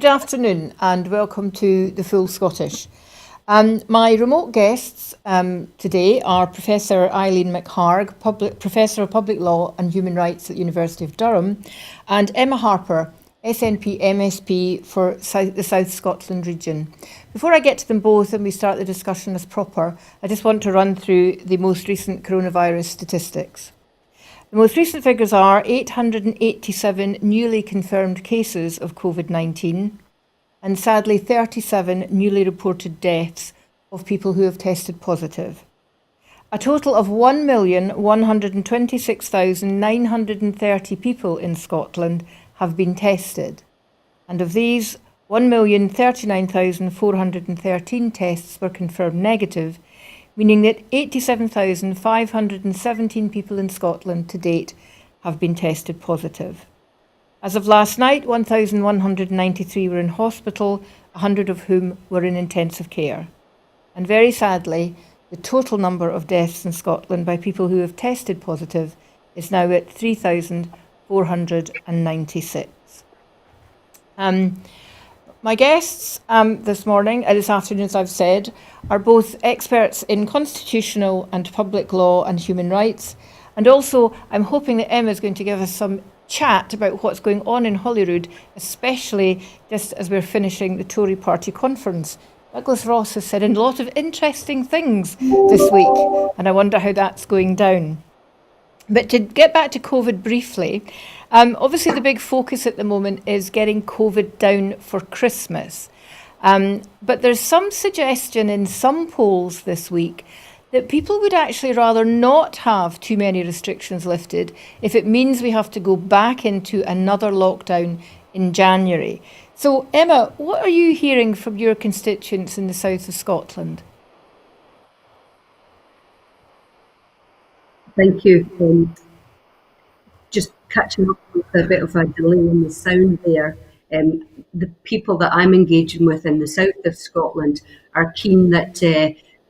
Good afternoon and welcome to The Full Scottish. My remote guests today are Professor Aileen McHarg, Professor of Public Law and Human Rights at the University of Durham, and Emma Harper, SNP MSP for the South Scotland region. Before I get to them both and we start the discussion as proper, I just want to run through the most recent coronavirus statistics. The most recent figures are 887 newly confirmed cases of COVID-19 and sadly 37 newly reported deaths of people who have tested positive. A total of 1,126,930 people in Scotland have been tested, and of these 1,039,413 tests were confirmed negative, meaning that 87,517 people in Scotland to date have been tested positive. As of last night, 1,193 were in hospital, 100 of whom were in intensive care. And very sadly, the total number of deaths in Scotland by people who have tested positive is now at 3,496. My guests this afternoon, as I've said, are both experts in constitutional and public law and human rights. And also, I'm hoping that Emma is going to give us some chat about what's going on in Holyrood, especially just as we're finishing the Tory party conference. Douglas Ross has said a lot of interesting things this week, and I wonder how that's going down. But to get back to COVID briefly, obviously the big focus at the moment is getting COVID down for Christmas. But there's some suggestion in some polls this week that people would actually rather not have too many restrictions lifted if it means we have to go back into another lockdown in January. So, Emma, what are you hearing from your constituents in the south of Scotland? Thank you. Just catching up with a bit of a delay in the sound there. The people that I'm engaging with in the south of Scotland are keen that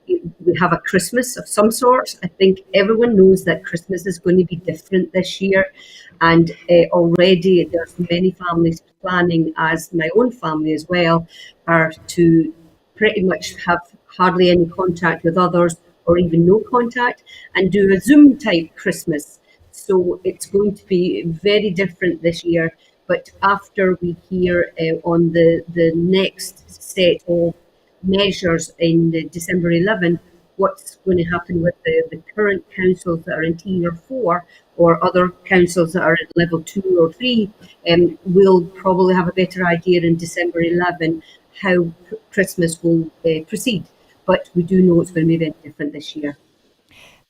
we have a Christmas of some sort. I think everyone knows that Christmas is going to be different this year, and already there's many families planning, as my own family as well, are to pretty much have hardly any contact with others or even no contact and do a Zoom type Christmas. So it's going to be very different this year. But after we hear on the next set of measures in December 11, what's going to happen with the current councils that are in Tier 4 or other councils that are at level 2 or 3, we'll probably have a better idea in December 11 how Christmas will proceed. But we do know it's going to be very different this year.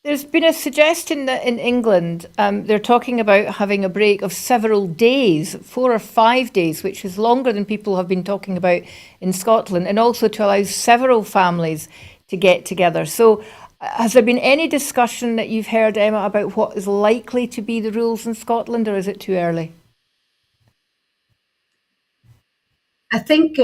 There's been a suggestion that in England, they're talking about having a break of several days, 4 or 5 days, which is longer than people have been talking about in Scotland, and also to allow several families to get together. So has there been any discussion that you've heard, Emma, about what is likely to be the rules in Scotland, or is it too early? I think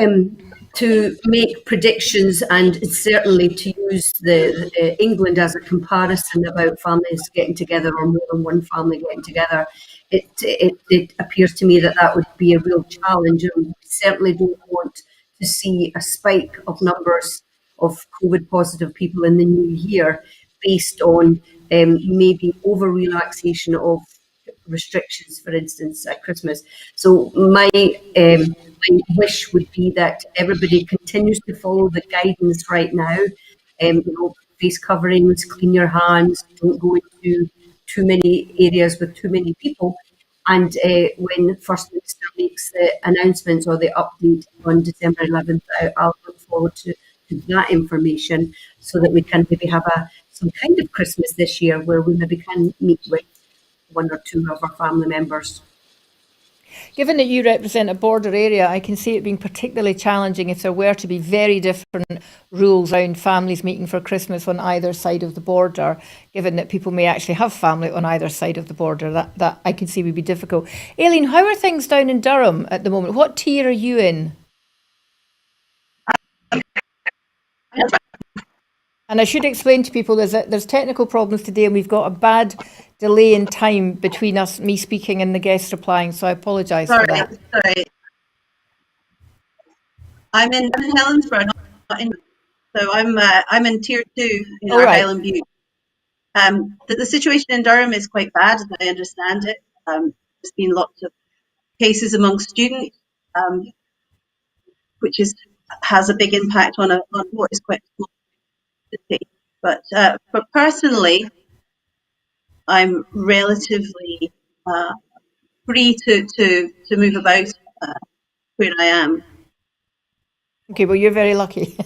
to make predictions and certainly to use the England as a comparison about families getting together or more than one family getting together, it appears to me that would be a real challenge, and we certainly don't want to see a spike of numbers of COVID positive people in the new year based on maybe over relaxation of restrictions, for instance, at Christmas. So my wish would be that everybody continues to follow the guidance right now. Face coverings, clean your hands, don't go into too many areas with too many people. And when First Minister makes the announcements or the update on December 11th, I'll look forward to that information so that we can maybe have some kind of Christmas this year where we maybe can meet with one or two of our family members. Given that you represent a border area, I can see it being particularly challenging if there were to be very different rules around families meeting for Christmas on either side of the border, given that people may actually have family on either side of the border. That I can see would be difficult. Aileen, how are things down in Durham at the moment? What tier are you in? And I should explain to people there's technical problems today, and we've got a bad delay in time between me speaking and the guest replying, so I apologise for that. Sorry. I'm in Helensburgh, not in. So I'm in tier 2 in Oh, right. Argyll and Bute. The situation in Durham is quite bad, as I understand it. There's been lots of cases among students, which has a big impact on what is quite a small city. But personally, I'm relatively free to move about where I am. Okay, well, you're very lucky.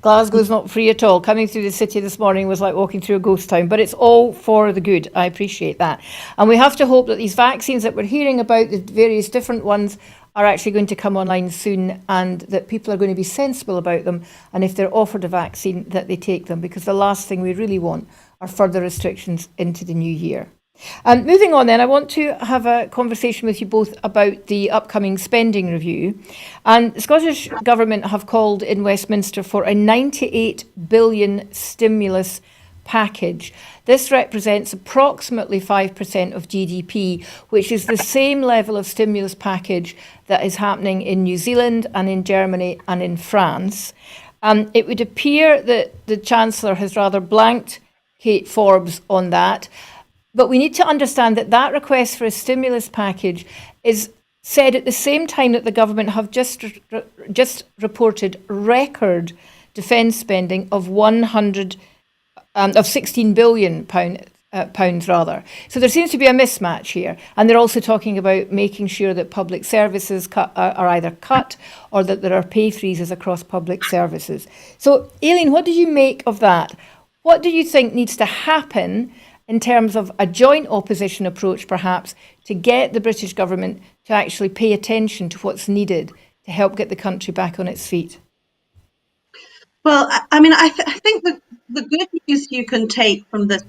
Glasgow's not free at all. Coming through the city this morning was like walking through a ghost town, but it's all for the good. I appreciate that. And we have to hope that these vaccines that we're hearing about, the various different ones, are actually going to come online soon, and that people are going to be sensible about them. And if they're offered a vaccine, that they take them, because the last thing we really want are further restrictions into the new year. Moving on then, I want to have a conversation with you both about the upcoming spending review. And the Scottish Government have called in Westminster for a 98 billion stimulus package. This represents approximately 5% of GDP, which is the same level of stimulus package that is happening in New Zealand and in Germany and in France. It would appear that the Chancellor has rather blanked Kate Forbes on that. But we need to understand that that request for a stimulus package is said at the same time that the government have just reported record defence spending of 16 billion pounds rather. So there seems to be a mismatch here, and they're also talking about making sure that public services are either cut or that there are pay freezes across public services. So, Aileen, what do you make of that? What do you think needs to happen in terms of a joint opposition approach, perhaps, to get the British government to actually pay attention to what's needed to help get the country back on its feet? Well, I think the good news you can take from the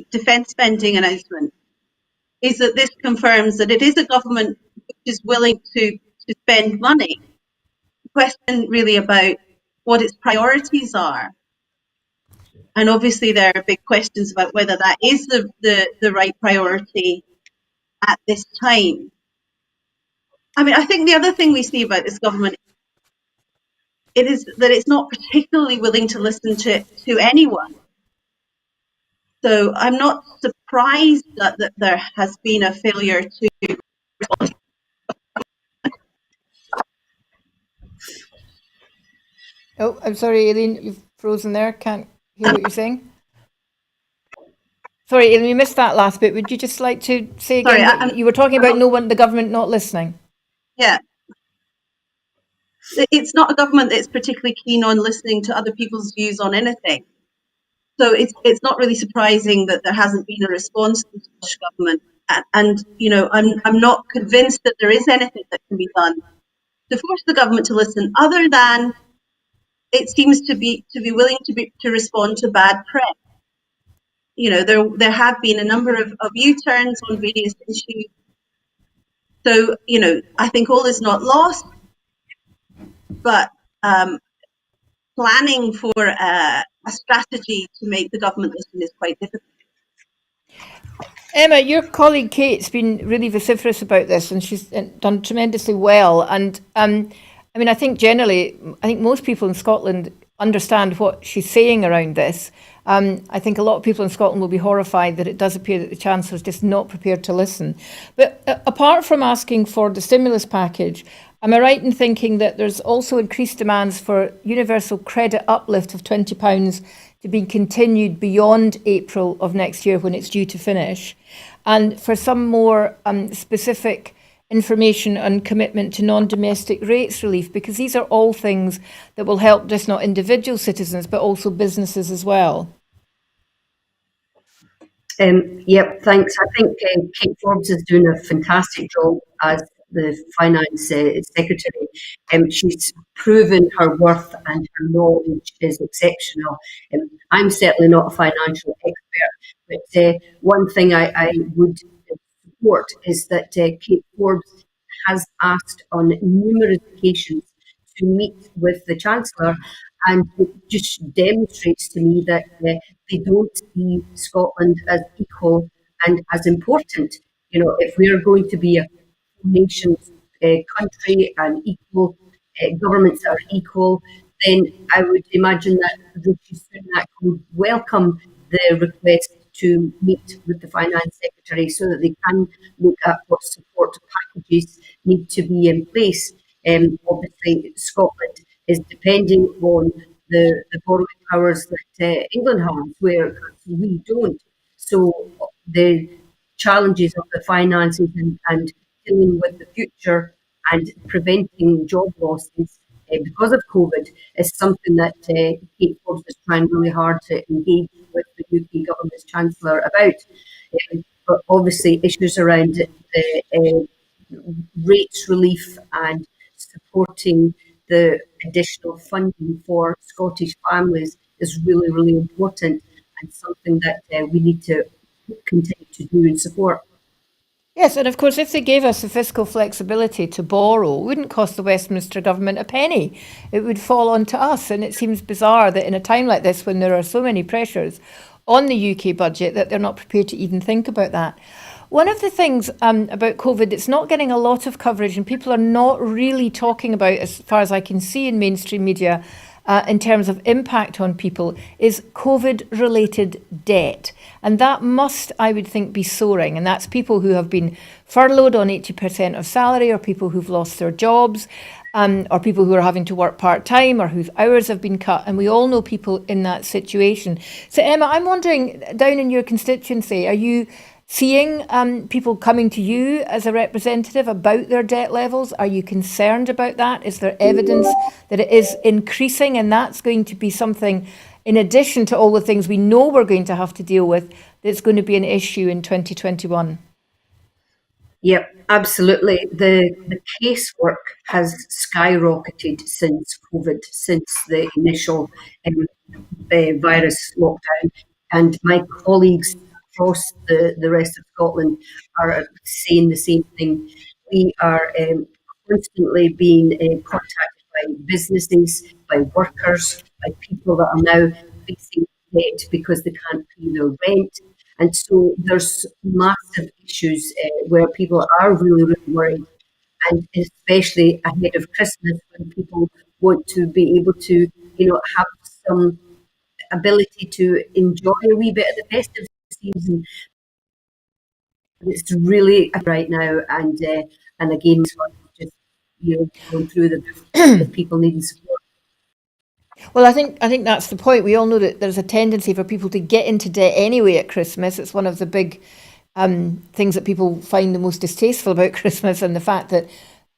defence spending announcement is that this confirms that it is a government which is willing to spend money. The question really about what its priorities are. And obviously there are big questions about whether that is the right priority at this time. I think the other thing we see about this government is that it's not particularly willing to listen to anyone. So I'm not surprised that there has been a failure to. Oh, I'm sorry, Aileen, you've frozen there. Can't hear what you're saying. Sorry, Aileen, we missed that last bit. Would you just like to say again? You were talking about the government not listening. Yeah. It's not a government that's particularly keen on listening to other people's views on anything. So it's not really surprising that there hasn't been a response to the Scottish government. And I'm not convinced that there is anything that can be done to force the government to listen, other than it seems to be willing to respond to bad press. There have been a number of U-turns on various issues. So, I think all is not lost, but planning for a strategy to make the government listen is quite difficult. Emma, your colleague Kate's been really vociferous about this, and she's done tremendously well. And I think most people in Scotland understand what she's saying around this. I think a lot of people in Scotland will be horrified that it does appear that the Chancellor is just not prepared to listen. But apart from asking for the stimulus package, am I right in thinking that there's also increased demands for universal credit uplift of £20 to be continued beyond April of next year when it's due to finish, and for some more specific information and commitment to non-domestic rates relief, because these are all things that will help just not individual citizens but also businesses as well? Yep, thanks. I think Kate Forbes is doing a fantastic job as the Finance Secretary. She's proven her worth, and her knowledge is exceptional. I'm certainly not a financial expert, but one thing I would support is that Kate Forbes has asked on numerous occasions to meet with the Chancellor, and it just demonstrates to me that they don't see Scotland as equal and as important. If we are going to be a nation country and equal governments that are equal, then I would imagine that Rishi Sunak would welcome the request to meet with the Finance Secretary so that they can look at what support packages need to be in place. Obviously, Scotland is depending on the borrowing powers that England has, where we don't. So the challenges of the finances and dealing with the future and preventing job losses because of COVID is something that Kate Forbes is trying really hard to engage with the UK government's Chancellor about. But obviously issues around the rates relief and supporting the additional funding for Scottish families is really, really important and something that we need to continue to do and support. Yes, and of course, if they gave us the fiscal flexibility to borrow, it wouldn't cost the Westminster government a penny. It would fall onto us. And it seems bizarre that in a time like this, when there are so many pressures on the UK budget, that they're not prepared to even think about that. One of the things about COVID that's not getting a lot of coverage and people are not really talking about, as far as I can see in mainstream media, in terms of impact on people, is COVID-related debt. And that must, I would think, be soaring. And that's people who have been furloughed on 80% of salary, or people who've lost their jobs, or people who are having to work part-time, or whose hours have been cut. And we all know people in that situation. So, Emma, I'm wondering, down in your constituency, are you seeing people coming to you as a representative about their debt levels? Are you concerned about that? Is there evidence that it is increasing? And that's going to be something, in addition to all the things we know we're going to have to deal with, that's going to be an issue in 2021. Yep, absolutely. The casework has skyrocketed since COVID, since the initial virus lockdown. And my colleagues across the rest of Scotland are saying the same thing. We are constantly being contacted by businesses, by workers, by people that are now facing debt because they can't pay their rent. And so there's massive issues where people are really, really worried, and especially ahead of Christmas when people want to be able to, have some ability to enjoy a wee bit of the festive season. It's really right now, and again, just going through the people needing support. Well, I think that's the point. We all know that there's a tendency for people to get into debt anyway at Christmas. It's one of the big things that people find the most distasteful about Christmas, and the fact that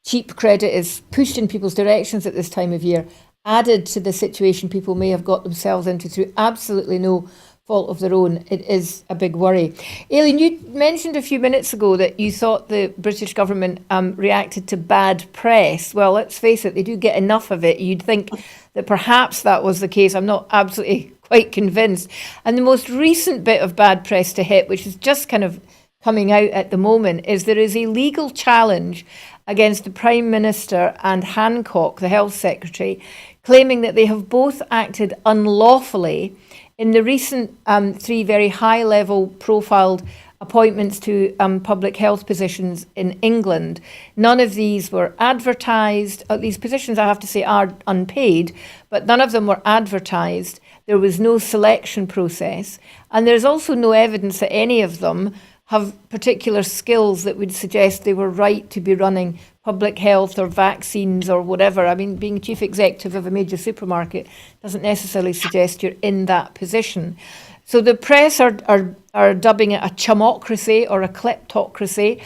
cheap credit is pushed in people's directions at this time of year, added to the situation people may have got themselves into through absolutely no fault of their own. It is a big worry. Aileen, you mentioned a few minutes ago that you thought the British government reacted to bad press. Well, let's face it, they do get enough of it. You'd think that perhaps that was the case. I'm not absolutely quite convinced. And the most recent bit of bad press to hit, which is just kind of coming out at the moment, is there is a legal challenge against the Prime Minister and Hancock, the Health Secretary, claiming that they have both acted unlawfully in the recent 3 very high-level profiled appointments to public health positions in England. None of these were advertised. These positions, I have to say, are unpaid, but none of them were advertised. There was no selection process. And there's also no evidence that any of them have particular skills that would suggest they were right to be running public health or vaccines or whatever. I mean, being chief executive of a major supermarket doesn't necessarily suggest you're in that position. So the press are dubbing it a chumocracy or a kleptocracy.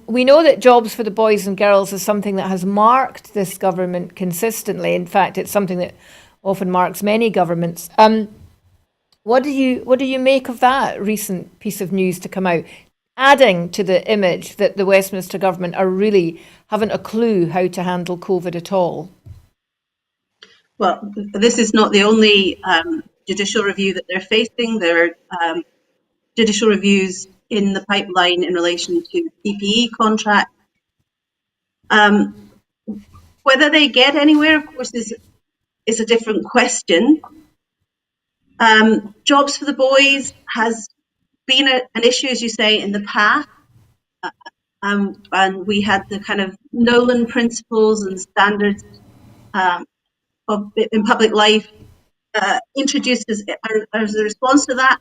We know that jobs for the boys and girls is something that has marked this government consistently. In fact, it's something that often marks many governments. What do you make of that recent piece of news to come out, adding to the image that the Westminster government are really haven't a clue how to handle COVID at all? Well, this is not the only judicial review that they're facing. There are judicial reviews in the pipeline in relation to PPE contracts. Whether they get anywhere, of course, is a different question. Jobs for the boys has been an issue, as you say, in the past. and we had the kind of Nolan principles and standards in public life introduced as a response to that.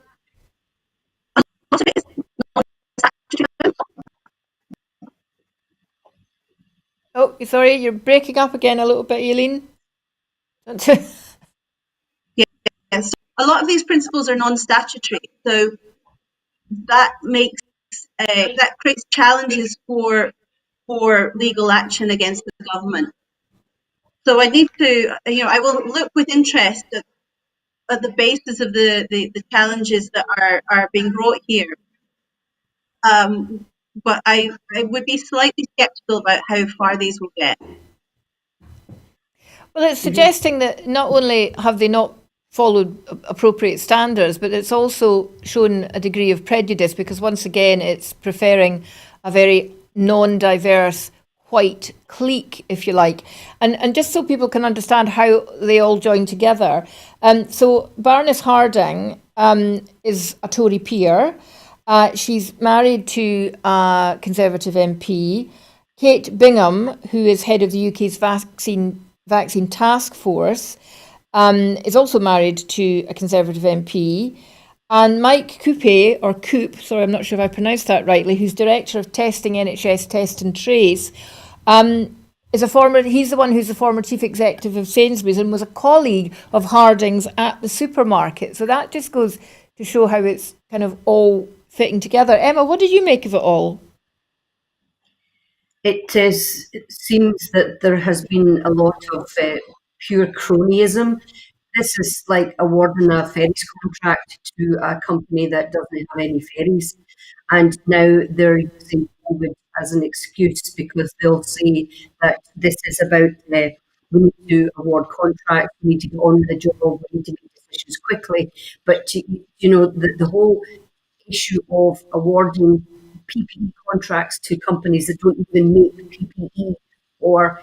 Oh, sorry, you're breaking up again a little bit, Aileen. Yes, a lot of these principles are non-statutory, so that makes that creates challenges for legal action against the government. So I need to, I will look with interest at the basis of the challenges that are being brought here. But I would be slightly sceptical about how far these will get. Well, it's suggesting that not only have they not followed appropriate standards, but it's also shown a degree of prejudice, because once again, it's preferring a very non-diverse white clique, if you like. And just so people can understand how they all join together. So Baroness Harding is a Tory peer. She's married to a Conservative MP. Kate Bingham, who is head of the UK's vaccine task force, is also married to a Conservative MP. And Mike Coupe, or Coop, sorry, I'm not sure if I pronounced that rightly, who's Director of Testing NHS Test and Trace, he's the one who's the former Chief Executive of Sainsbury's and was a colleague of Harding's at the supermarket. So that just goes to show how it's kind of all fitting together. Emma, what did you make of it all? It seems that there has been a lot of pure cronyism. This is like awarding a ferries contract to a company that doesn't have any ferries. And now they're using COVID as an excuse, because they'll say that this is about we need to award contracts, we need to get on with the job, we need to make decisions quickly. But, the whole issue of awarding PPE contracts to companies that don't even make PPE, or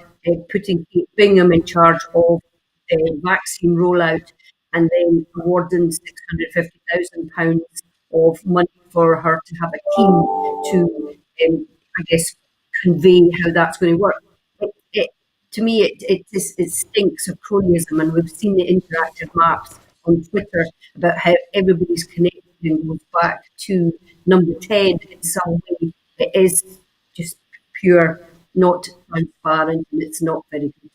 putting Kate Bingham in charge of vaccine rollout, and then awarding £650,000 of money for her to have a team to, convey how that's going to work. To me, it stinks of cronyism, and we've seen the interactive maps on Twitter about how everybody's connected and goes back to number 10 in some way. It is just pure, not transparent, and it's not very good.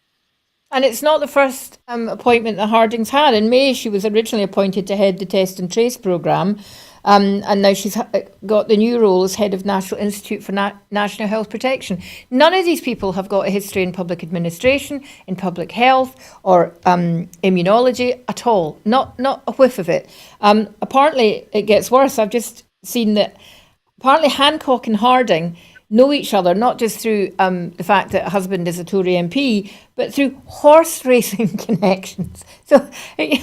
And it's not the first appointment that Harding's had. In May, she was originally appointed to head the Test and Trace programme, and now she's got the new role as head of National Institute for National Health Protection. None of these people have got a history in public administration, in public health, or immunology at all. Not a whiff of it. Apparently, it gets worse. I've just seen that apparently Hancock and Harding know each other, not just through the fact that husband is a Tory MP, but through horse racing connections. So, I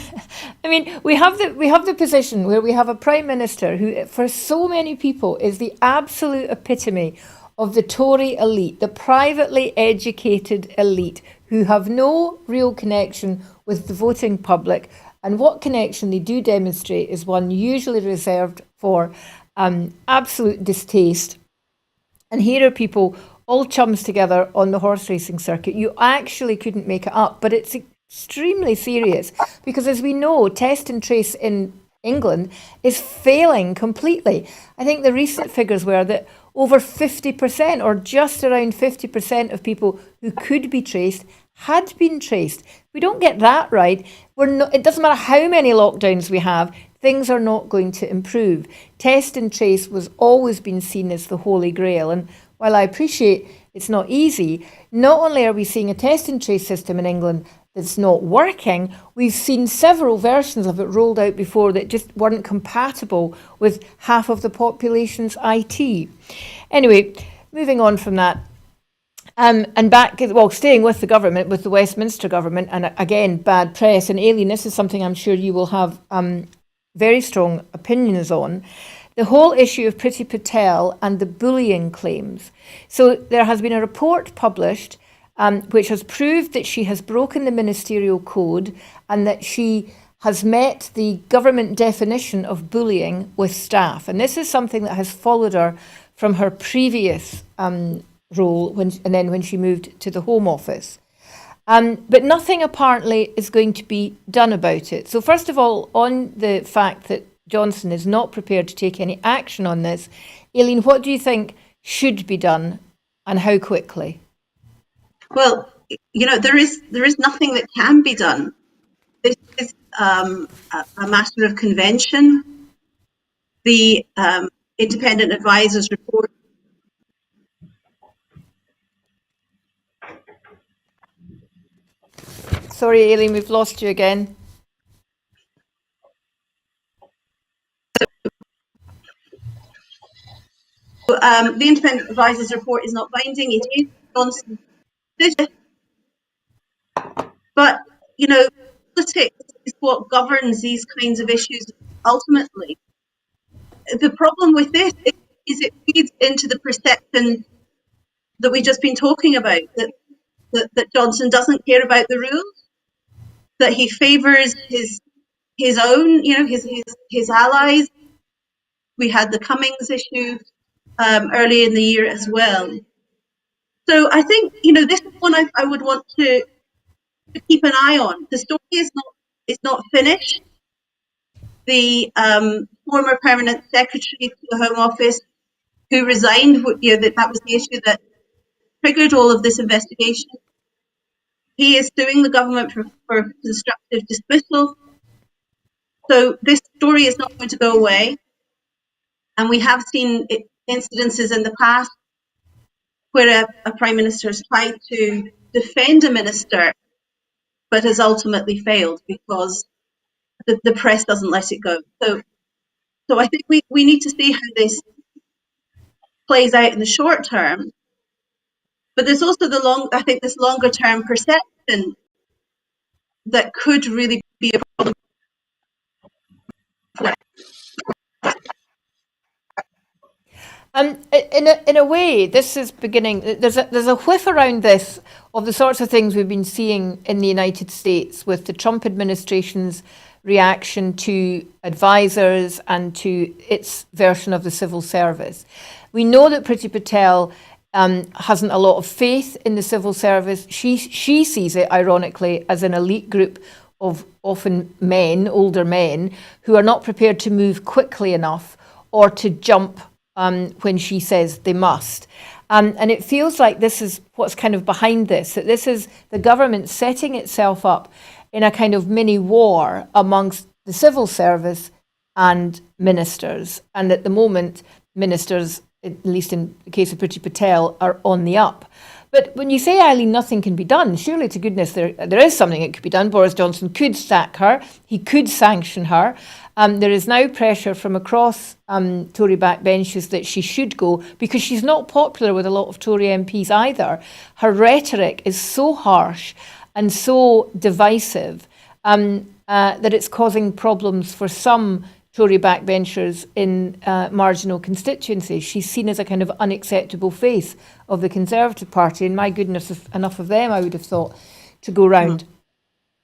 mean, we have the position where we have a Prime Minister who, for so many people, is the absolute epitome of the Tory elite, the privately educated elite, who have no real connection with the voting public. And what connection they do demonstrate is one usually reserved for absolute distaste. And here are people all chums together on the horse racing circuit. You actually couldn't make it up, but it's extremely serious, because as we know, Test and Trace in England is failing completely. I think the recent figures were that over 50%, or just around 50% of people who could be traced had been traced. If we don't get that right, it doesn't matter how many lockdowns we have, things are not going to improve. Test and Trace was always been seen as the holy grail. And while I appreciate it's not easy, not only are we seeing a Test and Trace system in England that's not working, we've seen several versions of it rolled out before that just weren't compatible with half of the population's IT. Anyway, moving on from that. And back, staying with the government, with the Westminster government, and again, bad press. And Aileen, this is something I'm sure you will have very strong opinions on. The whole issue of Priti Patel and the bullying claims. So there has been a report published which has proved that she has broken the Ministerial Code and that she has met the government definition of bullying with staff. And this is something that has followed her from her previous role, and then when she moved to the Home Office. But nothing apparently is going to be done about it. So first of all, on the fact that Johnson is not prepared to take any action on this, Aileen, what do you think should be done, and how quickly? Well, there is nothing that can be done. This is a matter of convention. The independent advisors report. Sorry, Aileen, we've lost you again. The independent advisors report is not binding. It is Johnson's decision. But, politics is what governs these kinds of issues ultimately. The problem with this is it feeds into the perception that we've just been talking about, that Johnson doesn't care about the rules, that he favours his own, his allies. We had the Cummings issue early in the year as well. So I think, this is one I would want to keep an eye on. The story is not finished. The former permanent secretary to the Home Office, who resigned, that was the issue that triggered all of this investigation. He is suing the government for constructive dismissal. So this story is not going to go away. And we have seen incidences in the past where a prime minister has tried to defend a minister, but has ultimately failed because the press doesn't let it go. So I think we need to see how this plays out in the short term. But there's also this longer term perception that could really be a problem. In a way, this is beginning. There's a whiff around this of the sorts of things we've been seeing in the United States with the Trump administration's reaction to advisors and to its version of the civil service. We know that Priti Patel hasn't a lot of faith in the civil service. She sees it, ironically, as an elite group of often men, older men, who are not prepared to move quickly enough or to jump when she says they must. And it feels like this is what's kind of behind this, that this is the government setting itself up in a kind of mini war amongst the civil service and ministers. And at the moment, ministers, at least in the case of Priti Patel, are on the up. But when you say, Aileen, nothing can be done, surely to goodness there is something that could be done. Boris Johnson could sack her. He could sanction her. There is now pressure from across Tory backbenches that she should go because she's not popular with a lot of Tory MPs either. Her rhetoric is so harsh and so divisive that it's causing problems for some Tory backbenchers in marginal constituencies. She's seen as a kind of unacceptable face of the Conservative Party, and my goodness, if enough of them, I would have thought, to go round.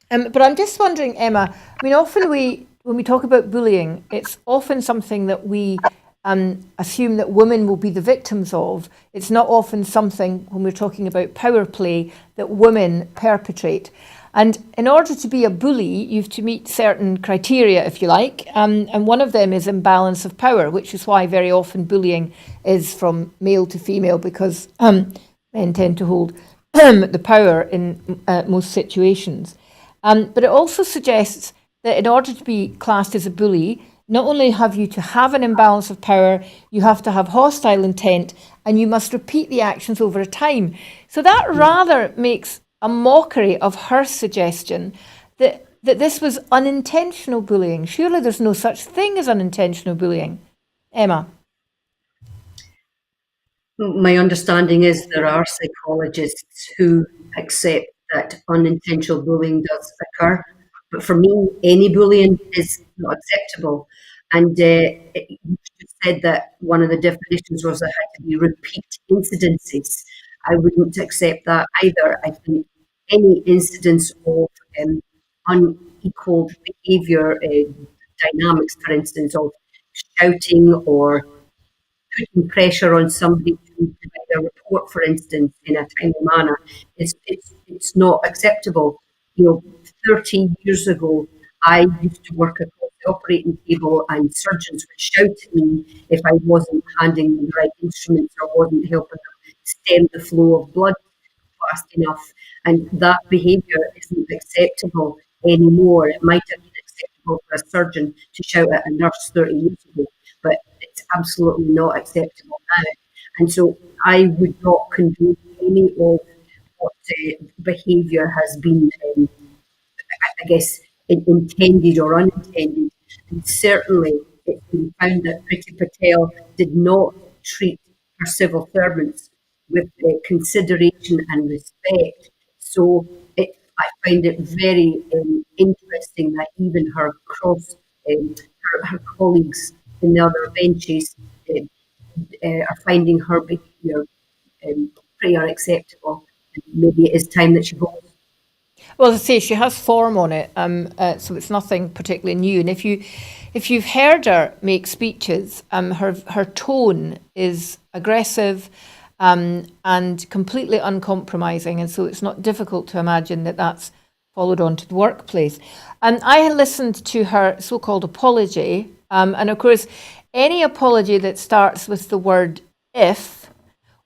But I'm just wondering, Emma, I mean, often when we talk about bullying, it's often something that we assume that women will be the victims of. It's not often something, when we're talking about power play, that women perpetrate. And in order to be a bully, you have to meet certain criteria, if you like, and one of them is imbalance of power, which is why very often bullying is from male to female, because men tend to hold the power in most situations. But it also suggests that in order to be classed as a bully, not only have you to have an imbalance of power, you have to have hostile intent, and you must repeat the actions over a time. So that rather makes a mockery of her suggestion that this was unintentional bullying. Surely there's no such thing as unintentional bullying. Emma? My understanding is there are psychologists who accept that unintentional bullying does occur. But for me, any bullying is not acceptable. And you just said that one of the definitions was there had to be repeat incidences. I wouldn't accept that either. I think any incidence of unequal behaviour, dynamics, for instance, of shouting or putting pressure on somebody to provide a report, for instance, in a timely manner, it's not acceptable. 30 years ago, I used to work across the operating table, and surgeons would shout at me if I wasn't handing them the right instruments or wasn't helping them stem the flow of blood fast enough. And that behaviour isn't acceptable anymore. It might have been acceptable for a surgeon to shout at a nurse 30 years ago, but it's absolutely not acceptable now. And so I would not condone any of what behaviour has been, I guess, intended or unintended. And certainly it's been found that Priti Patel did not treat her civil servants with consideration and respect. So I find it very interesting that even her her colleagues in the other benches are finding her behaviour pretty unacceptable. And maybe it is time that she goes. Well, as I say, she has form on it, so it's nothing particularly new. And if you've heard her make speeches, her tone is aggressive and completely uncompromising, and so it's not difficult to imagine that that's followed on to the workplace. And I had listened to her so-called apology, and of course, any apology that starts with the word "if"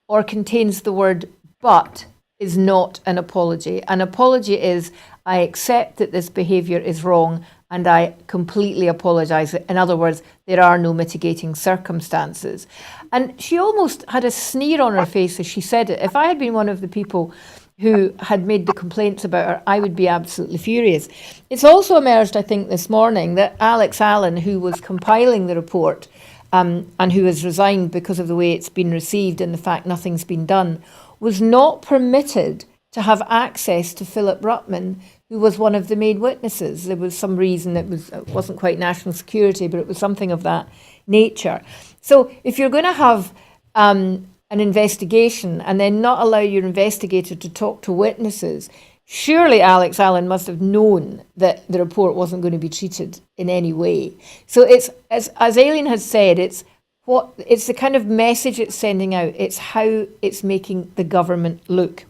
or contains the word "but" is not an apology. An apology is, I accept that this behaviour is wrong and I completely apologise. In other words, there are no mitigating circumstances. And she almost had a sneer on her face as she said it. If I had been one of the people who had made the complaints about her, I would be absolutely furious. It's also emerged, I think, this morning that Alex Allen, who was compiling the report and who has resigned because of the way it's been received and the fact nothing's been done, was not permitted to have access to Philip Ruttman, who was one of the main witnesses. There was some reason it wasn't quite national security, but it was something of that nature. So if you're going to have an investigation and then not allow your investigator to talk to witnesses, surely Alex Allen must have known that the report wasn't going to be treated in any way. So it's, as Aileen has said, it's the kind of message it's sending out. It's how it's making the government look.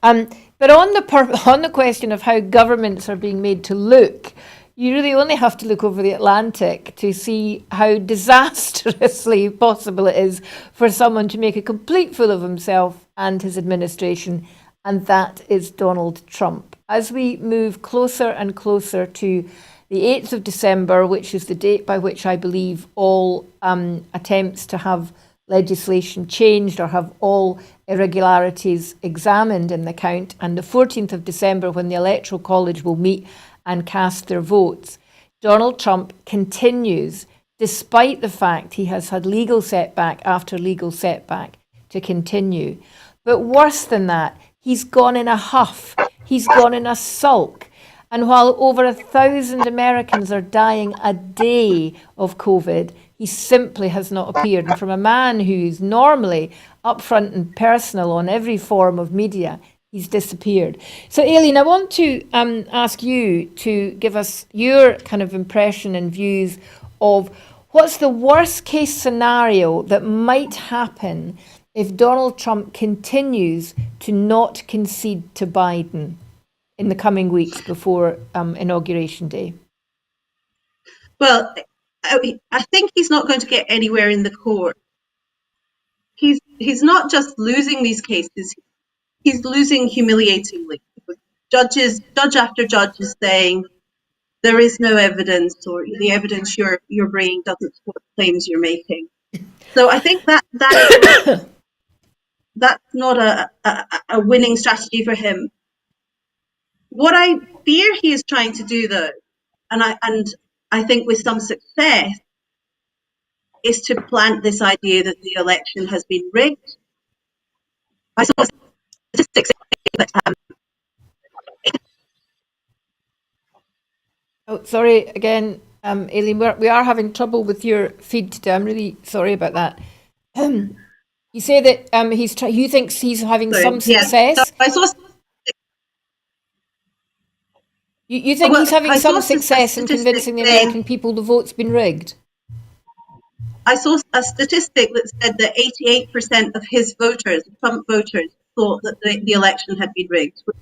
But on the question of how governments are being made to look, you really only have to look over the Atlantic to see how disastrously possible it is for someone to make a complete fool of himself and his administration, and that is Donald Trump. As we move closer and closer to the 8th of December, which is the date by which I believe all attempts to have legislation changed or have all irregularities examined in the count, and the 14th of December when the Electoral College will meet and cast their votes, Donald Trump continues, despite the fact he has had legal setback after legal setback, to continue. But worse than that, he's gone in a huff, he's gone in a sulk. And while over 1,000 Americans are dying a day of COVID, he simply has not appeared. And from a man who's normally upfront and personal on every form of media, he's disappeared. So, Aileen, I want to ask you to give us your kind of impression and views of what's the worst case scenario that might happen if Donald Trump continues to not concede to Biden in the coming weeks before Inauguration Day? Well, I think he's not going to get anywhere in the court. He's not just losing these cases, he's losing humiliatingly. Judge after judge is saying there is no evidence, or the evidence you're bringing doesn't support the claims you're making. So I think that's not a winning strategy for him. What I fear he is trying to do, though, and I think with some success, is to plant this idea that the election has been rigged. I saw statistics that Oh, sorry again, Aileen. We are having trouble with your feed today. I'm really sorry about that. You say that you thinks he's having some success. Yes. I saw. You think he's having some success in convincing the American people the vote's been rigged? I saw a statistic that said that 88% of his voters, Trump voters, thought that the election had been rigged, which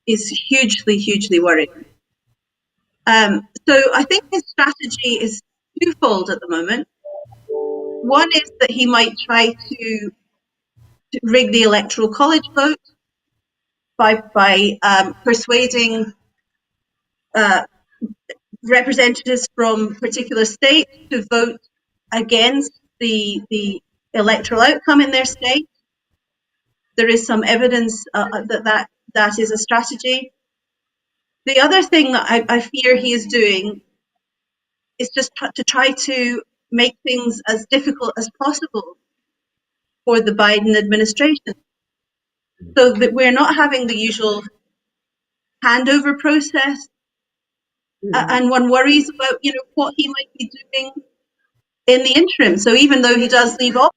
is hugely, hugely worrying. So I think his strategy is twofold at the moment. One is that he might try to rig the electoral college vote by persuading representatives from particular states to vote against the electoral outcome in their state. There is some evidence that is a strategy. The other thing that I fear he is doing is just to try to make things as difficult as possible for the Biden administration, so that we're not having the usual handover process. And one worries about, what he might be doing in the interim. So even though he does leave office,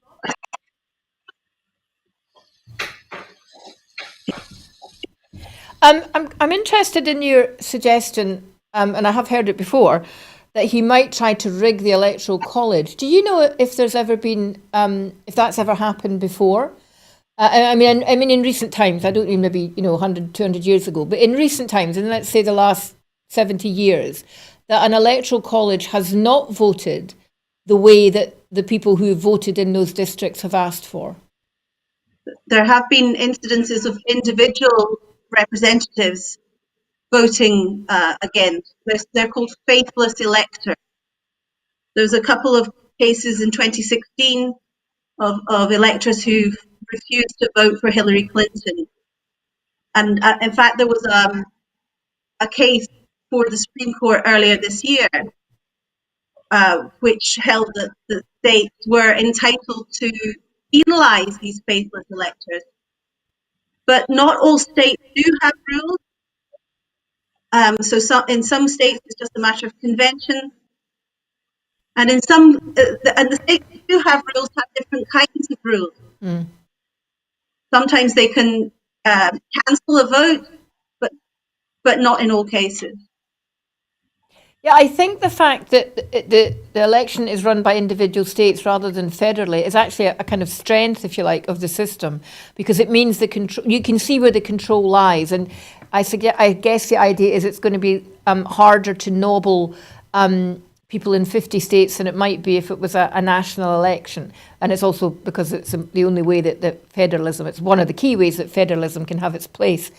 I'm interested in your suggestion, and I have heard it before, that he might try to rig the electoral college. Do you know if there's ever been, if that's ever happened before? I mean, in recent times, I don't mean maybe 100, 200 years ago, but in recent times, in let's say the last 70 years, that an electoral college has not voted the way that the people who voted in those districts have asked for. there have been incidences of individual representatives voting against. They're called faithless electors. There's a couple of cases in 2016 of electors who refused to vote for Hillary Clinton. And in fact, there was a case for the Supreme Court earlier this year, which held that the states were entitled to penalise these faithless electors. But not all states do have rules. So in some states, it's just a matter of convention. And in some, and the states that do have rules have different kinds of rules. Mm. Sometimes they can cancel a vote, but not in all cases. Yeah, I think the fact that the election is run by individual states rather than federally is actually a kind of strength, if you like, of the system, because it means the control. You can see where the control lies, and I guess the idea is it's going to be harder to nobble people in 50 states than it might be if it was a national election. And it's also because it's the only way that federalism, it's one of the key ways that federalism can have its place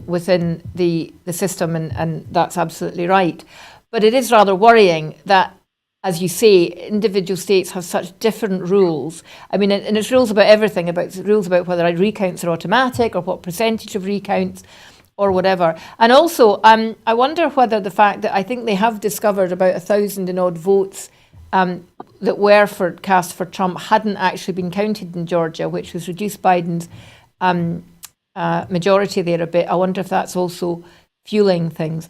within the system, and that's absolutely right. But it is rather worrying that, as you say, individual states have such different rules. I mean, and it's rules about everything, rules about whether recounts are automatic or what percentage of recounts or whatever. And also, I wonder whether the fact that I think they have discovered about 1,000 and odd votes that were cast for Trump hadn't actually been counted in Georgia, which was reduced Biden's majority there a bit. I wonder if that's also fueling things.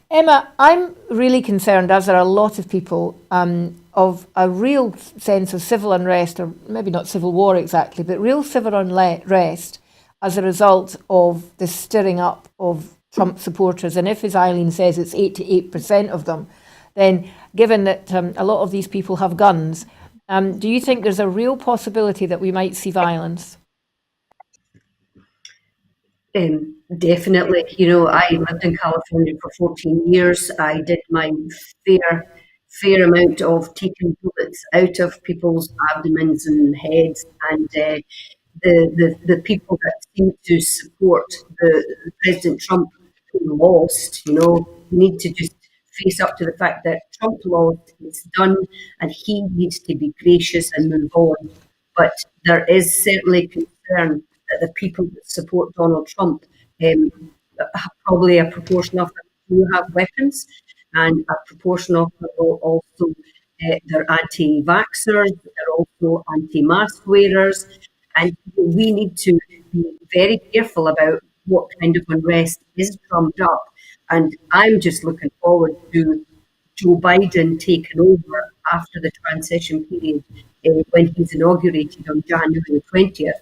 Emma, I'm really concerned, as are a lot of people, of a real sense of civil unrest, or maybe not civil war exactly, but real civil unrest as a result of the stirring up of Trump supporters. And if, as Aileen says, it's 88% of them, then given that a lot of these people have guns, do you think there's a real possibility that we might see violence? Definitely. I lived in California for 14 years. I did my fair amount of taking bullets out of people's abdomens and heads, and the people that seem to support the President Trump who lost, need to just face up to the fact that Trump lost, it's done, and he needs to be gracious and move on. But there is certainly concern that the people that support Donald Trump, probably a proportion of them do have weapons, and a proportion of them also, they're anti-vaxxers, they're also anti-mask wearers, and we need to be very careful about what kind of unrest is drummed up. And I'm just looking forward to Joe Biden taking over after the transition period when he's inaugurated on January the 20th.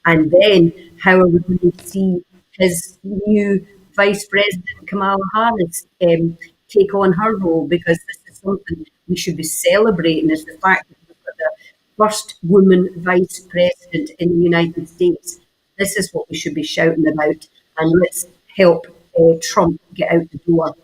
And then how are we going to see his new Vice President, Kamala Harris, take on her role? Because this is something we should be celebrating, is the fact that we've got first woman vice president in the United States. This is what we should be shouting about, and let's help Trump get out the door.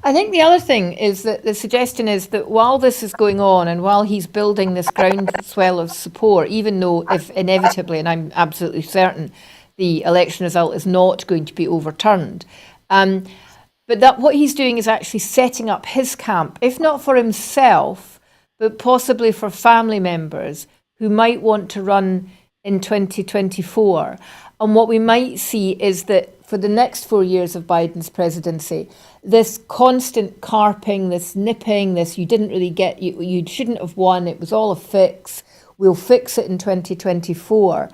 I think the other thing is that the suggestion is that while this is going on and while he's building this groundswell of support, even though if inevitably, and I'm absolutely certain, the election result is not going to be overturned, but that what he's doing is actually setting up his camp, if not for himself, but possibly for family members who might want to run in 2024. And what we might see is that for the next 4 years of Biden's presidency, this constant carping, this nipping, this you didn't really get, you shouldn't have won, it was all a fix, we'll fix it in 2024,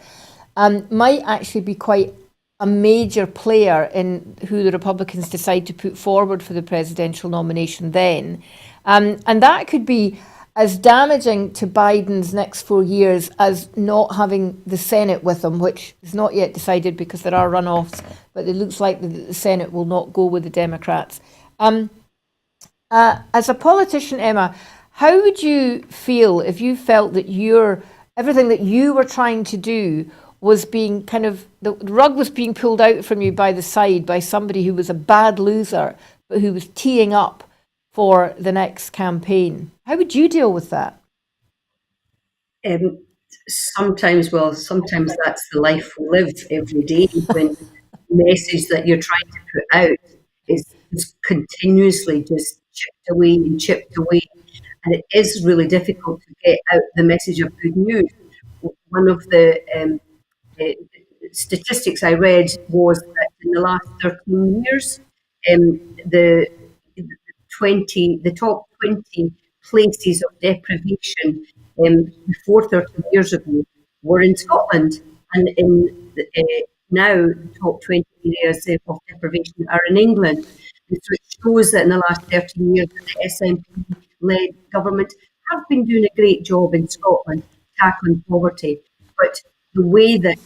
might actually be quite a major player in who the Republicans decide to put forward for the presidential nomination then. And that could be as damaging to Biden's next 4 years as not having the Senate with him, which is not yet decided because there are runoffs, but it looks like the Senate will not go with the Democrats. As a politician, Emma, how would you feel if you felt that everything that you were trying to do was being the rug was being pulled out from you by the side by somebody who was a bad loser, but who was teeing up for the next campaign? How would you deal with that? Sometimes that's the life we live every day, when the message that you're trying to put out is continuously just chipped away, and it is really difficult to get out the message of good news. One of the statistics I read was that in the last 13 years, the top 20 places of deprivation before 13 years ago were in Scotland, and now the top 20 areas of deprivation are in England. And so it shows that in the last 13 years, the SNP-led government have been doing a great job in Scotland tackling poverty. But the way that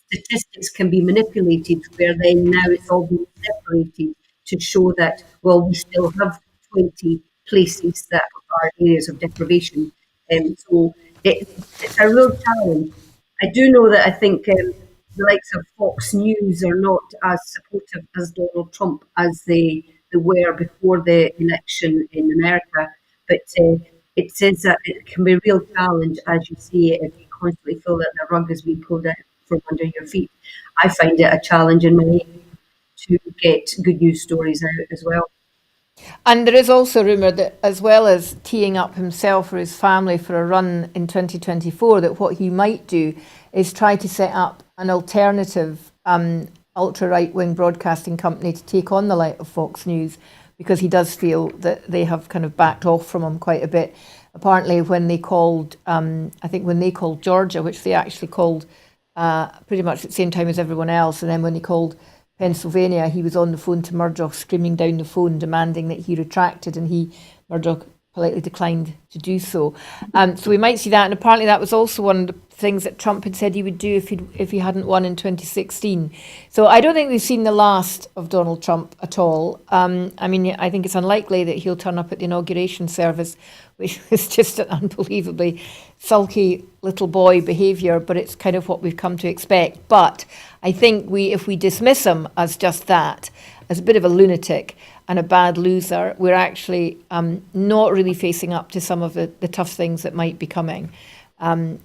statistics can be manipulated, where then now it's all being separated to show that, well, we still have 20 places that are areas of deprivation. So it's a real challenge. I do know that I think the likes of Fox News are not as supportive as Donald Trump as they were before the election in America. But it says that it can be a real challenge, as you see, if you constantly feel that the rug is being pulled out from under your feet. I find it a challenge in many to get good news stories out as well. And there is also rumour that, as well as teeing up himself or his family for a run in 2024, that what he might do is try to set up an alternative ultra-right-wing broadcasting company to take on the light of Fox News, because he does feel that they have kind of backed off from him quite a bit. Apparently, when they called, when they called Georgia, which they actually called pretty much at the same time as everyone else, and then when they called Pennsylvania, he was on the phone to Murdoch, screaming down the phone, demanding that he retracted, and Murdoch politely declined to do so. So we might see that, and apparently that was also one of the things that Trump had said he would do if he hadn't won in 2016. So I don't think we've seen the last of Donald Trump at all. I think it's unlikely that he'll turn up at the inauguration service, which is just an unbelievably sulky little boy behaviour, but it's kind of what we've come to expect. But I think if we dismiss him as just that, as a bit of a lunatic and a bad loser, we're actually not really facing up to some of the tough things that might be coming. I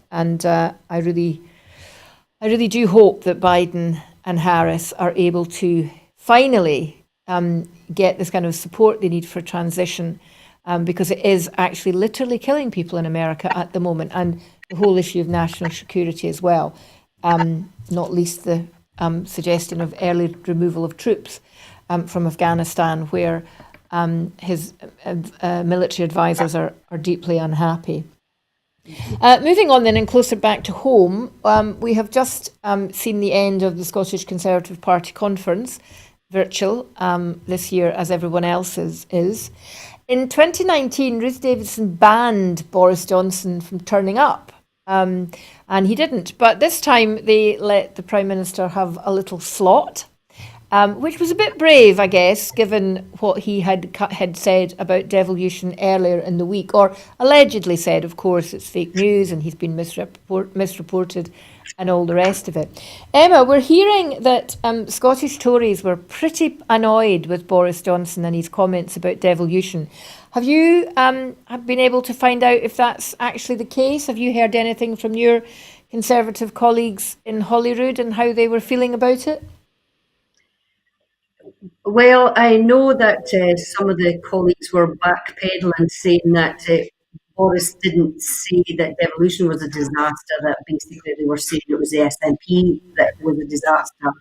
really do hope that Biden and Harris are able to finally get this kind of support they need for transition, because it is actually literally killing people in America at the moment, and the whole issue of national security as well, not least the suggestion of early removal of troops from Afghanistan, where his military advisors are deeply unhappy. Moving on then and closer back to home, we have just seen the end of the Scottish Conservative Party conference, virtual this year as everyone else's is. In 2019, Ruth Davidson banned Boris Johnson from turning up, and he didn't. But this time they let the Prime Minister have a little slot, which was a bit brave, I guess, given what he had said about devolution earlier in the week, or allegedly said. Of course, it's fake news and he's been misreported and all the rest of it. Emma, we're hearing that Scottish Tories were pretty annoyed with Boris Johnson and his comments about devolution. Have you have been able to find out if that's actually the case? Have you heard anything from your Conservative colleagues in Holyrood and how they were feeling about it? Well, I know that some of the colleagues were backpedaling, saying that Boris didn't say that devolution was a disaster, that basically they were saying it was the SNP that was a disaster.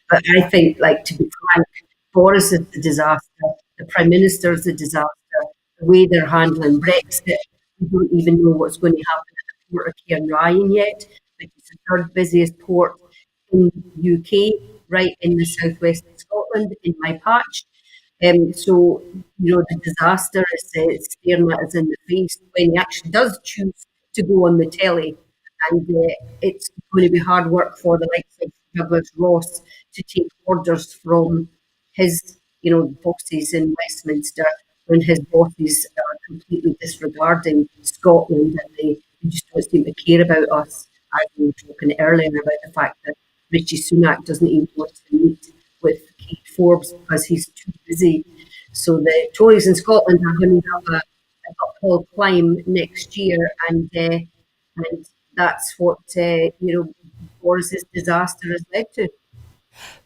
But I think, like, to be frank, Boris is the disaster, the Prime Minister is the disaster, the way they're handling Brexit, we don't even know what's going to happen at the port of Cairnryan yet, which is the third busiest port in the UK, right in the southwest of Scotland, in my patch. So, the disaster is staring at us in the face when he actually does choose to go on the telly. And it's going to be hard work for the likes of Douglas Ross to take orders from his, bosses in Westminster when his bosses are completely disregarding Scotland and they just don't seem to care about us. As we were talking earlier about the fact that Richie Sunak doesn't even want to meet with Kate Forbes because he's too busy. So the Tories in Scotland are going to have an uphill climb next year, and that's what Boris's disaster has led to.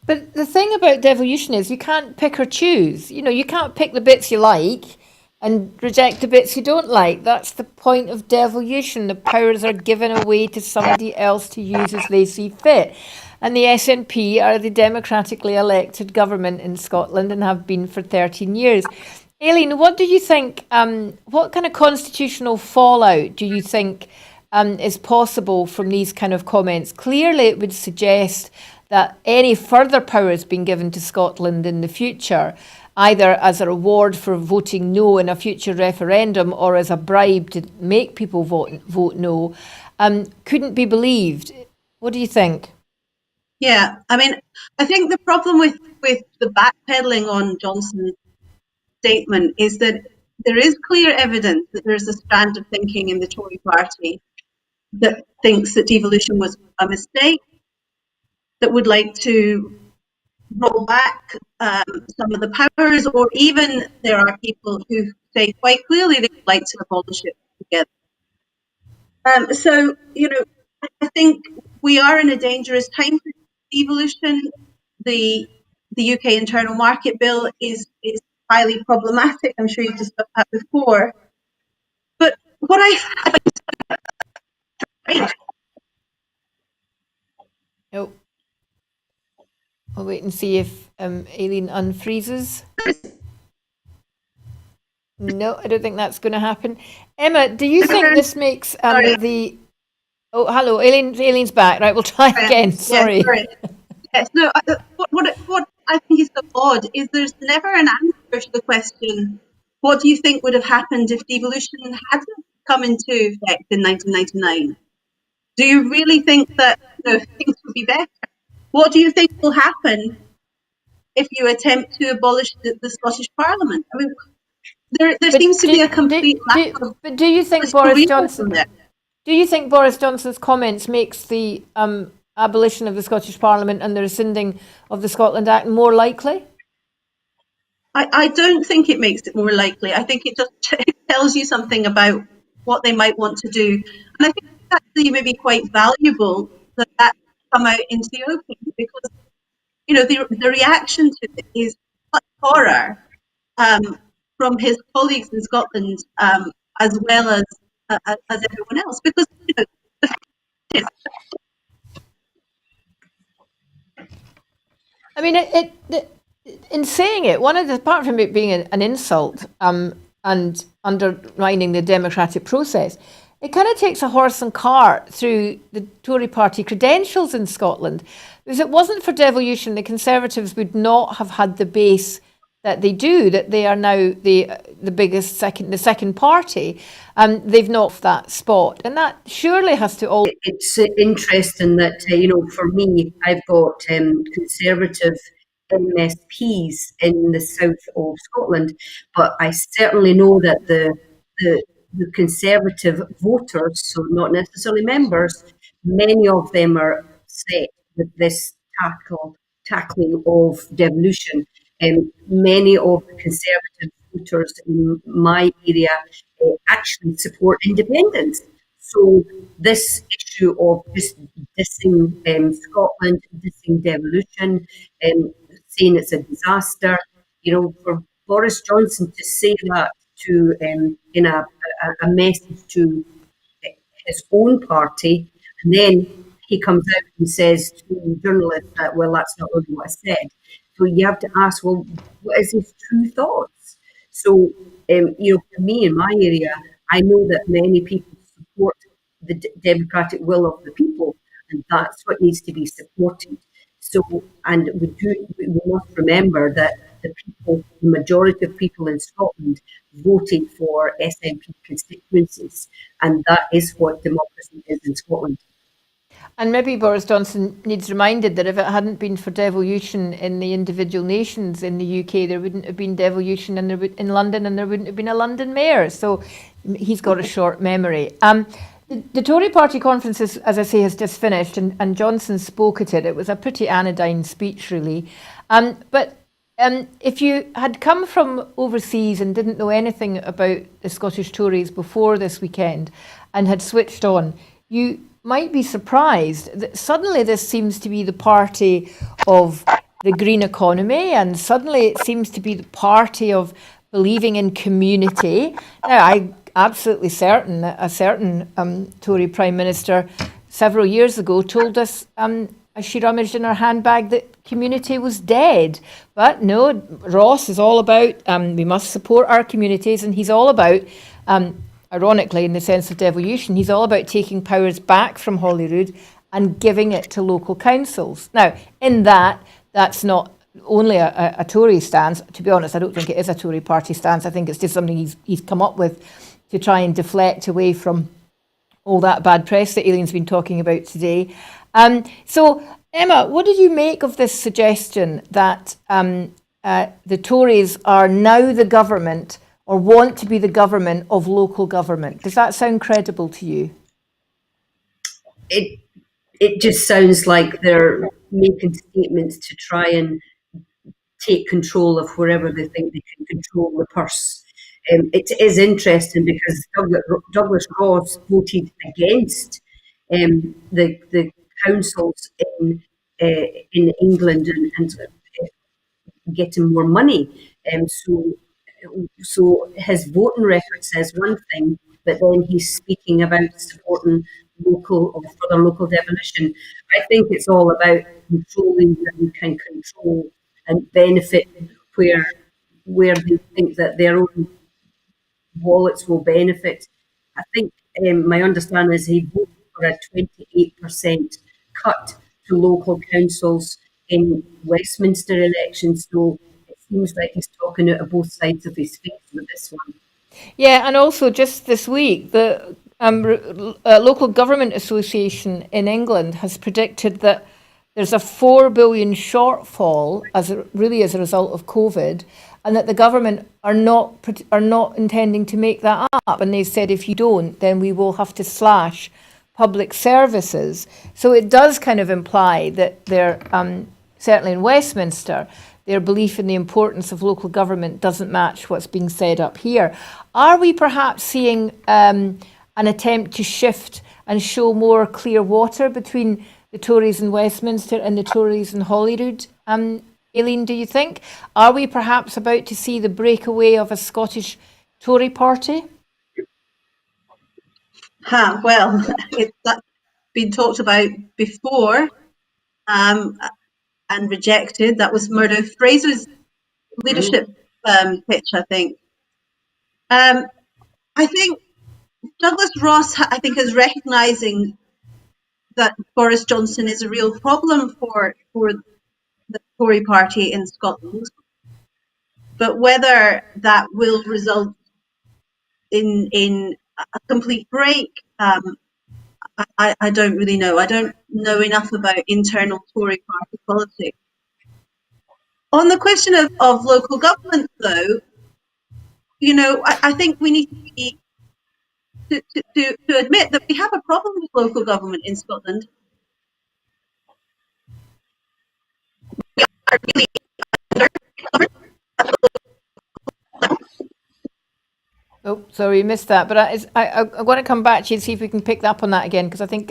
But the thing about devolution is you can't pick or choose. You can't pick the bits you like and reject the bits you don't like. That's the point of devolution. The powers are given away to somebody else to use as they see fit. And the SNP are the democratically elected government in Scotland and have been for 13 years. Aileen, what do you think, what kind of constitutional fallout do you think is possible from these kind of comments? Clearly, it would suggest that any further powers being given to Scotland in the future, either as a reward for voting no in a future referendum or as a bribe to make people vote no, couldn't be believed. What do you think? Yeah, I mean, I think the problem with the backpedaling on Johnson's statement is that there is clear evidence that there's a strand of thinking in the Tory party that thinks that devolution was a mistake, that would like to roll back some of the powers, or even there are people who say quite clearly they would like to abolish it together. So, I think we are in a dangerous time for devolution. The UK Internal Market Bill is highly problematic. I'm sure you've discussed that before. But what Oh, I'll wait and see if Aileen unfreezes. No, I don't think that's going to happen. Emma, do you think this makes the... Oh, hello, Aileen's back. Right, we'll try again. Sorry. Yeah, sorry. Yes, no, what I think is so odd is there's never an answer to the question, what do you think would have happened if devolution hadn't come into effect in 1999? Do you really think that things would be better? What do you think will happen if you attempt to abolish the Scottish Parliament? I mean, there seems to be a complete lack of... But do you think Boris Johnson... Do you think Boris Johnson's comments makes the abolition of the Scottish Parliament and the rescinding of the Scotland Act more likely? I don't think it makes it more likely. I think it just tells you something about what they might want to do. And I think it's actually maybe quite valuable that come out into the open, because the reaction to it is much horror from his colleagues in Scotland, as well as everyone else, because I mean, in saying it, apart from it being an insult and undermining the democratic process, it kind of takes a horse and cart through the Tory party credentials in Scotland. Because it wasn't for devolution, the Conservatives would not have had the base that they do, that they are now the biggest the second party. They've not that spot. And that surely has to all... It's interesting that, for me, I've got Conservative MSPs in the south of Scotland, but I certainly know that the Conservative voters, so not necessarily members, many of them are upset with this tackling of devolution. Many of the Conservative voters in my area actually support independence. So this issue of just dissing Scotland, dissing devolution, saying it's a disaster, for Boris Johnson to say that to in a message to his own party, and then he comes out and says to journalists that, well, that's not really what I said. So you have to ask, well, what is his true thoughts? So, for me in my area, I know that many people support the democratic will of the people, and that's what needs to be supported. So, and we must remember that the majority of people in Scotland voted for SNP constituencies, and that is what democracy is in Scotland. And maybe Boris Johnson needs reminded that if it hadn't been for devolution in the individual nations in the UK, there wouldn't have been devolution in London, and there wouldn't have been a London mayor. So he's got a short memory. The Tory party conference, as I say, has just finished, and Johnson spoke at it. It was a pretty anodyne speech, really. But if you had come from overseas and didn't know anything about the Scottish Tories before this weekend and had switched on, you might be surprised that suddenly this seems to be the party of the green economy, and suddenly it seems to be the party of believing in community. Now, I'm absolutely certain that a certain Tory Prime Minister several years ago told us, as she rummaged in her handbag, that community was dead. But no, Ross is all about we must support our communities, and he's all about ironically, in the sense of devolution, he's all about taking powers back from Holyrood and giving it to local councils. Now, in that's not only a Tory stance. To be honest, I don't think it is a Tory party stance. I think it's just something he's come up with to try and deflect away from all that bad press that Aileen's been talking about today. So, Emma, what did you make of this suggestion that the Tories are now the government, or want to be the government of local government? Does that sound credible to you? It just sounds like they're making statements to try and take control of wherever they think they can control the purse. It is interesting because Douglas Ross voted against the councils in England and getting more money. So his voting record says one thing, but then he's speaking about supporting local or further local devolution. I think it's all about controlling that we can control and benefit where they think that their own wallets will benefit. I think my understanding is he voted for a 28% cut to local councils in Westminster elections. So it seems like he's talking out of both sides of his face with this one. Yeah, and also just this week, the Local Government Association in England has predicted that there's a 4 billion shortfall as a result of COVID, and that the government are not intending to make that up. And they said, if you don't, then we will have to slash public services. So it does kind of imply that they're certainly in Westminster, their belief in the importance of local government doesn't match what's being said up here. Are we perhaps seeing an attempt to shift and show more clear water between the Tories in Westminster and the Tories in Holyrood? Aileen, do you think? Are we perhaps about to see the breakaway of a Scottish Tory party? Well, that's been talked about before and rejected. That was Murdo Fraser's leadership pitch, I think. I think Douglas Ross, is recognising that Boris Johnson is a real problem for the Tory party in Scotland. But whether that will result in a complete break, I don't really know. I don't know enough about internal Tory party politics. On the question of local government, though, I think we need to admit that we have a problem with local government in Scotland. We are really under-governed. Oh, sorry, you missed that. But I want to come back to you and see if we can pick up on that again, because I think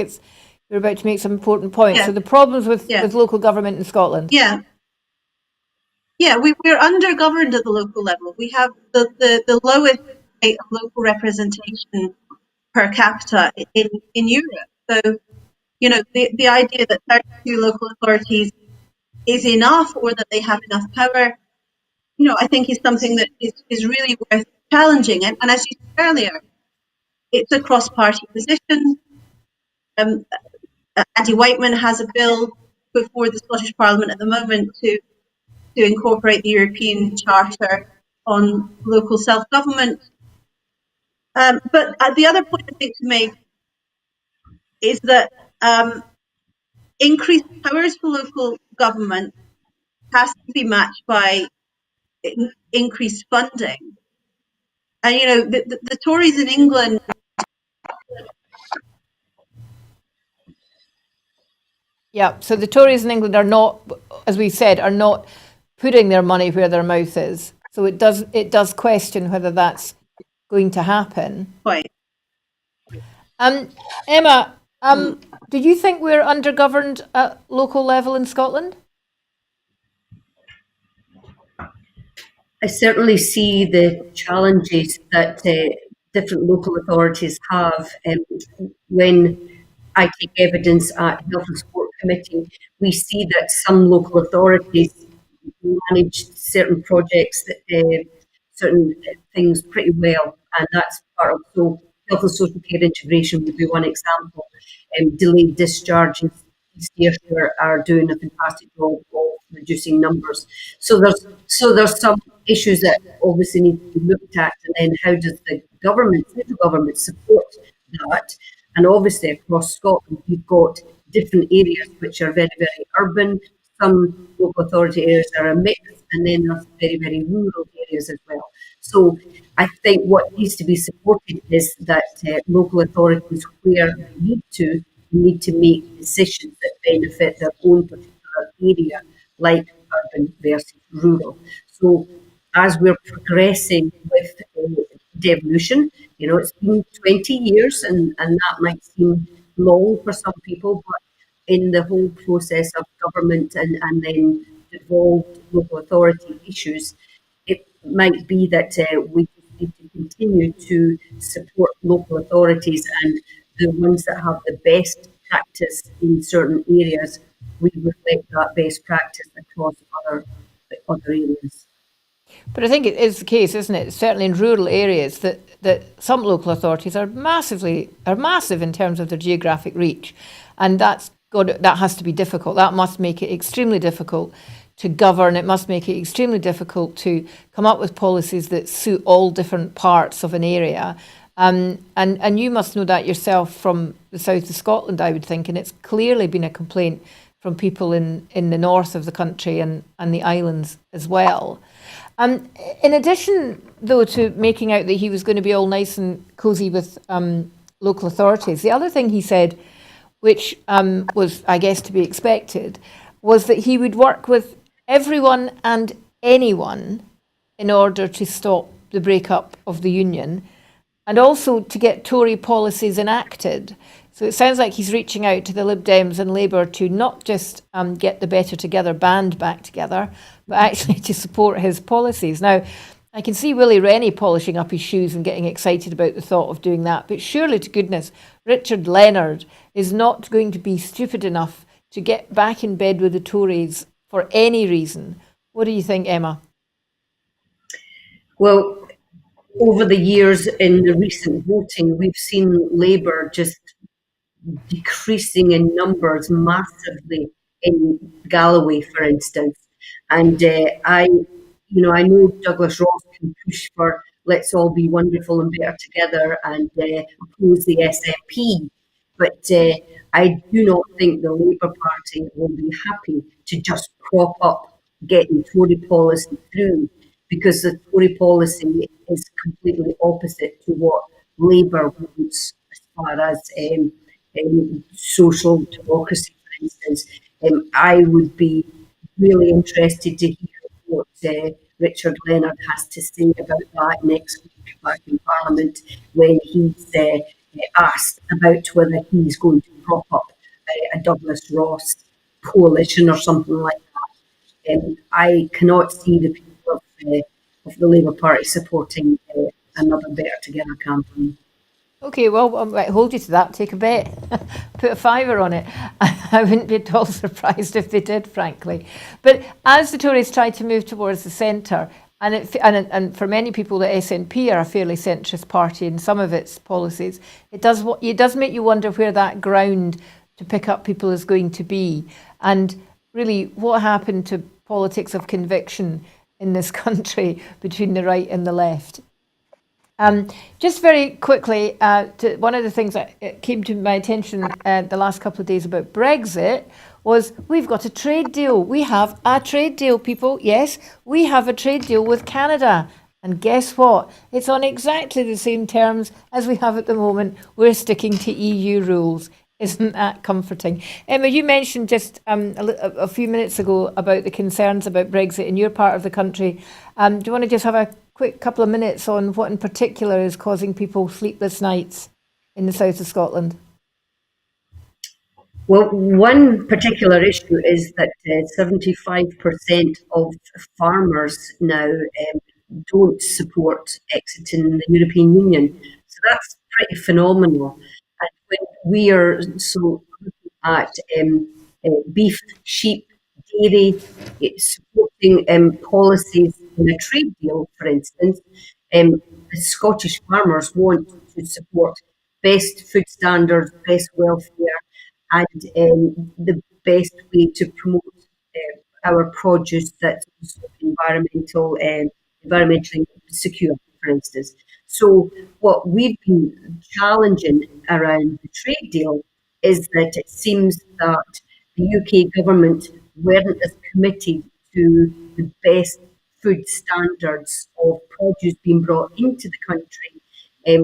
you're about to make some important points. Yeah. So the problems with Yeah. local government in Scotland. Yeah. Yeah, we're under-governed at the local level. We have the lowest rate of local representation per capita in Europe. So, the idea that 32 local authorities is enough, or that they have enough power, I think is something that is really worth challenging. And as you said earlier, it's a cross-party position. Andy Whiteman has a bill before the Scottish Parliament at the moment to incorporate the European Charter on local self-government. But the other point I think to make is that increased powers for local government has to be matched by increased funding. And, the Tories in England... Yeah, so the Tories in England are not, as we said, are not putting their money where their mouth is. So it does question whether that's going to happen. Right. Emma, do you think we're undergoverned at local level in Scotland? I certainly see the challenges that different local authorities have. When I take evidence at Health and Sport Committee, we see that some local authorities manage certain projects, certain things pretty well, and that's part of health and social care integration would be one example. Delayed discharge in East Ayrshire are doing a fantastic job of reducing numbers. So there's some issues that obviously need to be looked at, and then how does the central government support that? And obviously across Scotland, you've got different areas which are very, very urban. Some local authority areas are a mix, and then there's very, very rural areas as well. So I think what needs to be supported is that local authorities, where they need to make decisions that benefit their own particular area, like urban versus rural. So as we're progressing with devolution, it's been 20 years, and that might seem long for some people, but in the whole process of government and then devolved local authority issues, it might be that we need to continue to support local authorities, and the ones that have the best practice in certain areas, we reflect that best practice across other areas. But I think it is the case, isn't it? Certainly in rural areas that some local authorities are massive in terms of their geographic reach, and that has to be difficult. That must make it extremely difficult to govern. It must make it extremely difficult to come up with policies that suit all different parts of an area. And you must know that yourself from the south of Scotland, I would think, and it's clearly been a complaint from people in the north of the country and the islands as well. In addition, though, to making out that he was going to be all nice and cosy with local authorities, the other thing he said, which was, I guess, to be expected, was that he would work with everyone and anyone in order to stop the breakup of the union, and also to get Tory policies enacted. So it sounds like he's reaching out to the Lib Dems and Labour to not just get the Better Together band back together, but actually to support his policies. Now, I can see Willie Rennie polishing up his shoes and getting excited about the thought of doing that, but surely to goodness, Richard Leonard is not going to be stupid enough to get back in bed with the Tories for any reason. What do you think, Emma? Well, over the years in the recent voting, we've seen Labour just decreasing in numbers massively in Galloway, for instance. And I know Douglas Ross can push for let's all be wonderful and better together and oppose the SNP. But I do not think the Labour Party will be happy to just prop up getting Tory policy through, because the Tory policy is completely opposite to what Labour wants as far as social democracy, for instance. I would be really interested to hear what Richard Leonard has to say about that next week back in Parliament, when he's asked about whether he's going to prop up a Douglas Ross coalition or something like that. I cannot see the people of the Labour Party supporting another Better Together campaign. Okay, well, I might hold you to that. Take a bet. Put a fiver on it. I wouldn't be at all surprised if they did, frankly. But as the Tories try to move towards the centre, and for many people, the SNP are a fairly centrist party in some of its policies, it does make you wonder where that ground to pick up people is going to be. And really, what happened to politics of conviction in this country between the right and the left? Just very quickly, one of the things that came to my attention the last couple of days about Brexit was we've got a trade deal. We have a trade deal, people. Yes, we have a trade deal with Canada. And guess what? It's on exactly the same terms as we have at the moment. We're sticking to EU rules. Isn't that comforting? Emma, you mentioned just a few minutes ago about the concerns about Brexit in your part of the country. Do you want to just have a quick couple of minutes on what in particular is causing people sleepless nights in the south of Scotland? Well, one particular issue is that 75% of farmers now don't support exiting the European Union. So that's pretty phenomenal. And when we are so looking at beef, sheep, dairy, supporting policies in a trade deal, for instance, the Scottish farmers want to support best food standards, best welfare, and the best way to promote our produce that's also environmentally secure, for instance. So what we've been challenging around the trade deal is that it seems that the UK government weren't as committed to the best food standards of produce being brought into the country,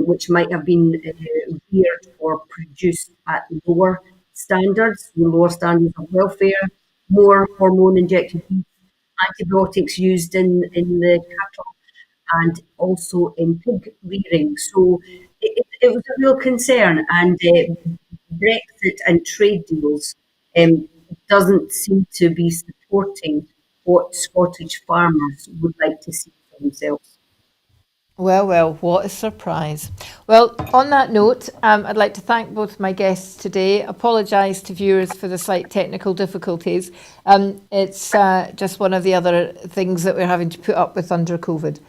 which might have been reared or produced at lower standards of welfare, more hormone-injected beef, antibiotics used in the cattle, and also in pig rearing. So it was a real concern, and Brexit and trade deals doesn't seem to be supporting what Scottish farmers would like to see for themselves. Well, what a surprise. Well, on that note, I'd like to thank both my guests today, apologise to viewers for the slight technical difficulties. It's just one of the other things that we're having to put up with under COVID.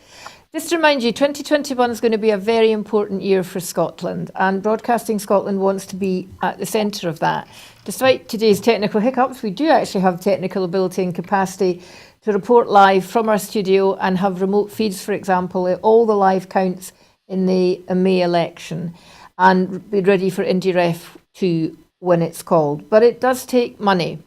Just to remind you, 2021 is going to be a very important year for Scotland, and Broadcasting Scotland wants to be at the centre of that. Despite today's technical hiccups, we do actually have technical ability and capacity to report live from our studio and have remote feeds, for example, at all the live counts in the May election, and be ready for IndieRef 2 when it's called. But it does take money.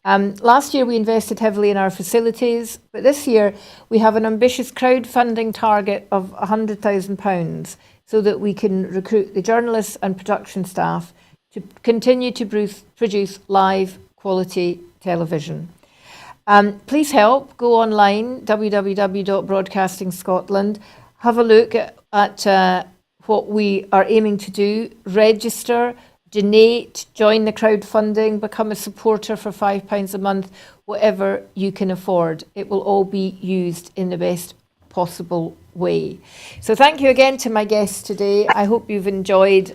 Last year we invested heavily in our facilities, but this year we have an ambitious crowdfunding target of £100,000 so that we can recruit the journalists and production staff to continue to produce live quality television. Please help. Go online, www.broadcasting Scotland. Have a look at what we are aiming to do. Register, donate, join the crowdfunding, become a supporter for £5 a month, whatever you can afford. It will all be used in the best possible way. So thank you again to my guests today. I hope you've enjoyed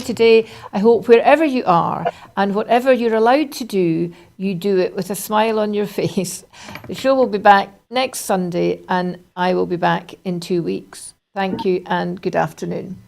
today. I hope wherever you are and whatever you're allowed to do, you do it with a smile on your face. The show will be back next Sunday, and I will be back in 2 weeks. Thank you and good afternoon.